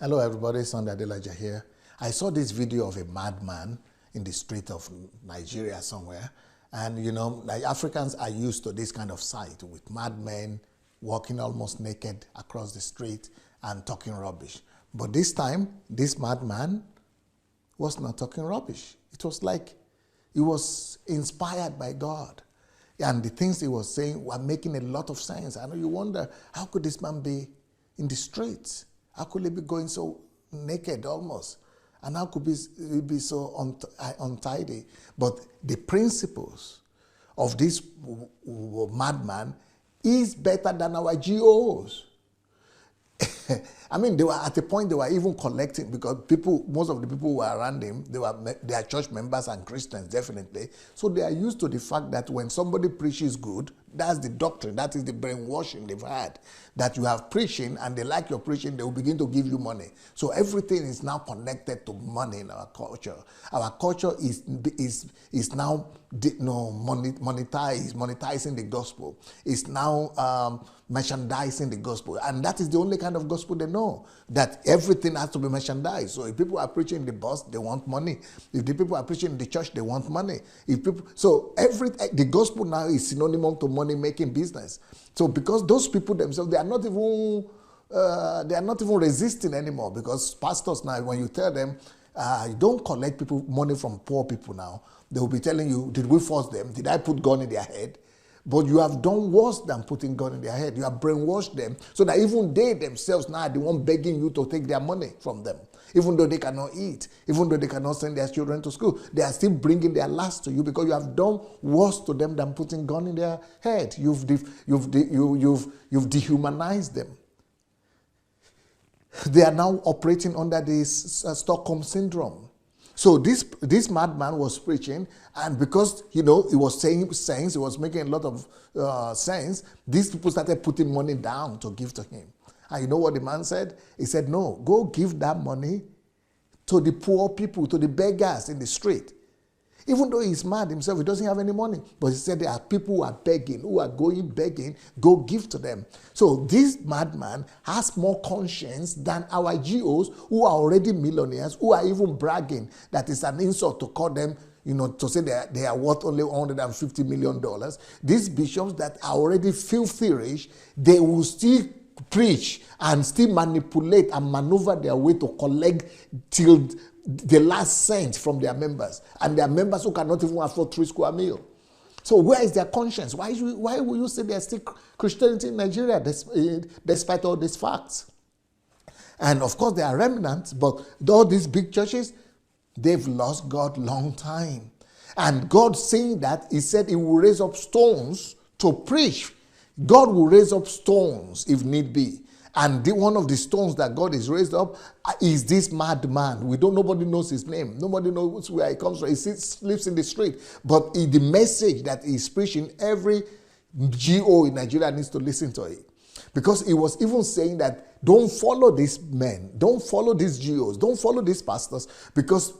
Hello everybody, Sunday Adelaja here. I saw this video of a madman in the street of Nigeria somewhere. And you know, like Africans are used to this kind of sight with madmen walking almost naked across the street and talking rubbish. But this time, this madman was not talking rubbish. It was like he was inspired by God. And the things he was saying were making a lot of sense. I know you wonder, how could this man be in the streets? How could he be going so naked almost? And how could he be so untidy? But the principles of this madman is better than our GOs. I mean, they were at a point they were even collecting, because most of the people who were around him, they are church members and Christians, definitely. So they are used to the fact that when somebody preaches good, that's the doctrine, that is the brainwashing they've had. That you have preaching and they like your preaching, they will begin to give you money. So everything is now connected to money in our culture. Our culture is now monetizing the gospel. It's now merchandising the gospel. And that is the only kind of gospel they know, that everything has to be merchandised. So if people are preaching in the bus, they want money. If the people are preaching in the church, they want money. The gospel now is synonymous to money-making business. So because those people themselves, they are not even resisting anymore, because pastors now, when you tell them, you don't collect money from poor people now, they will be telling you, did we force them? Did I put gun in their head? But you have done worse than putting gun in their head. You have brainwashed them so that even they themselves now are the one begging you to take their money from them. Even though they cannot eat, even though they cannot send their children to school, they are still bringing their last to you, because you have done worse to them than putting gun in their head. You've dehumanized them. They are now operating under this Stockholm syndrome. So this madman was preaching, and because, you know, he was saying sense, he was making a lot of sense, these people started putting money down to give to him. And you know what the man said? He said, no, go give that money to the poor people, to the beggars in the street. Even though he's mad himself, he doesn't have any money. But he said there are people who are begging, who are going begging, go give to them. So this madman has more conscience than our GOs, who are already millionaires, who are even bragging that it's an insult to call them, you know, to say they are worth only $150 million. These bishops that are already filthy rich, they will still preach and still manipulate and maneuver their way to collect till the last cent from their members, and their members who cannot even afford 3 square meals. So where is their conscience? Why will you say there's still Christianity in Nigeria despite all these facts? And of course there are remnants, but all these big churches, they've lost God long time. And God saying that, he said he will raise up stones to preach. God will raise up stones if need be. And one of the stones that God is raised up is this madman. Nobody knows his name. Nobody knows where he comes from. He lives in the street. But the message that he's preaching, every GO in Nigeria needs to listen to it. Because he was even saying that don't follow these men. Don't follow these GOs. Don't follow these pastors, because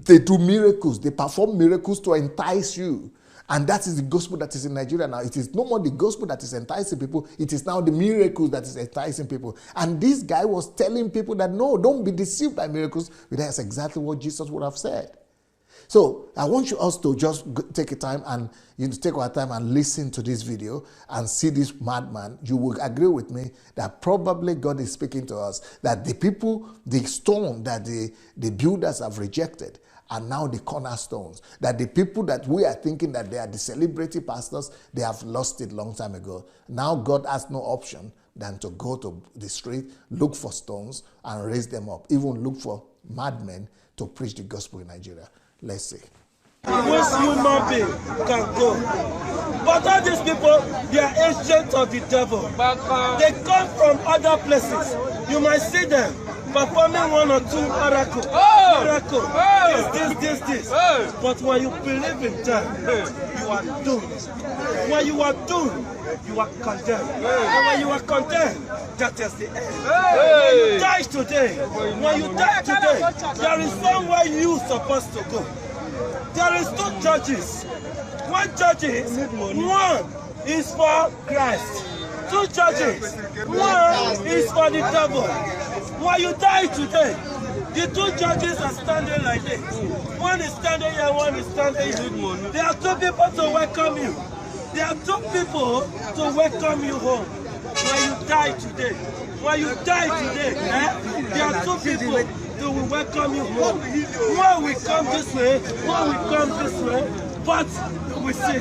they do miracles. They perform miracles to entice you. And that is the gospel that is in Nigeria now. It is no more the gospel that is enticing people. It is now the miracles that is enticing people. And this guy was telling people that, no, don't be deceived by miracles. But that's exactly what Jesus would have said. So I want you also to just take a time and take our time and listen to this video and see this madman. You will agree with me that probably God is speaking to us, that the stone that the builders have rejected are now the cornerstones. That the people that we are thinking that they are the celebrity pastors, they have lost it long time ago. Now God has no option than to go to the street, look for stones and raise them up. Even look for madmen to preach the gospel in Nigeria. Let's see. Which human being can go. But all these people, they are agents of the devil. They come from other places. You might see them performing 1 or 2 miracles. This. But when you believe in them, you are doomed. When you are doomed, you are condemned. And when you are condemned, that is the end. When you die today, there is somewhere you are supposed to go. There is 2 churches. 1 church is, 1 is for Christ. 2 churches. 1 is for the devil. Why you die today? The two judges are standing like this. One is standing here, one is standing here. There are two people to welcome you. There are two people to welcome you home. Why you die today? Why you die today? There are two people to welcome you home. One will come this way, one will come this way, but we see.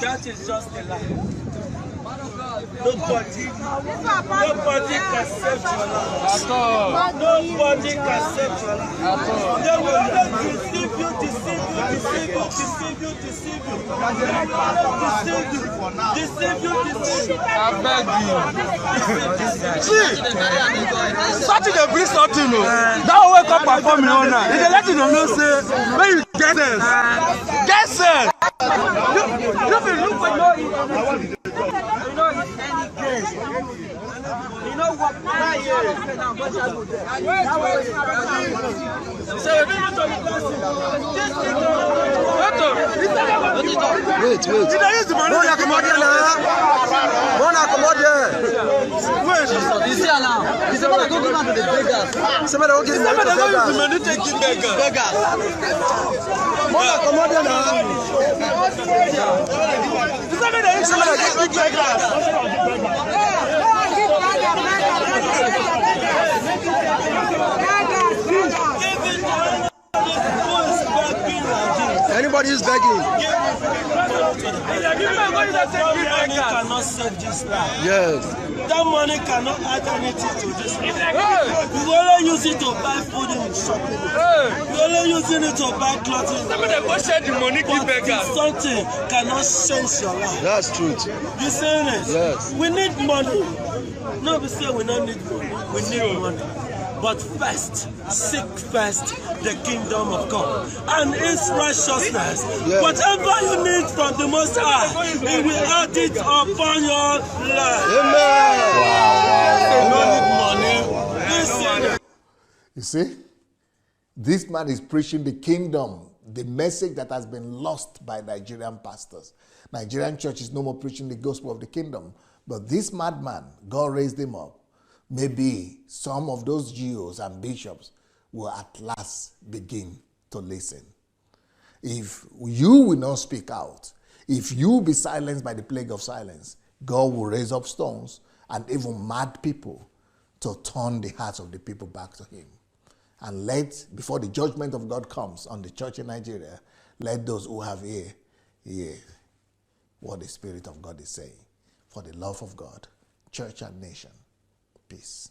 That is just a lie. Nobody can save your life. Nobody can save your life. They will always deceive you. They will always deceive you. I beg you. See, something they bring something. Now wake up performing on now. They let you know say when you get it. Guess it. Look for you know what? Wait. You see now? You say what I go give to the beggars. Somebody go give to the beggars. Mona come on now. Somebody give big beggars. Anybody is begging. Money cannot save this life. Yes. That money cannot add anything to this life. You only use it to buy food in shopping. You only using it to buy clothing. Somebody go share the money, give beggars. Something cannot change your life. That's truth. You saying it? Yes. We need money. No, we say we don't need money. We need money. But first, seek first the kingdom of God and His righteousness. Yes. Whatever you need from the Most High, He will add it upon your life. Amen. You see, this man is preaching the kingdom, the message that has been lost by Nigerian pastors. Nigerian church is no more preaching the gospel of the kingdom. But this madman, God raised him up. Maybe some of those GOs and bishops will at last begin to listen. If you will not speak out, if you be silenced by the plague of silence, God will raise up stones and even mad people to turn the hearts of the people back to Him. And before the judgment of God comes on the church in Nigeria, let those who have ear hear what the Spirit of God is saying. For the love of God, church and nation. Peace.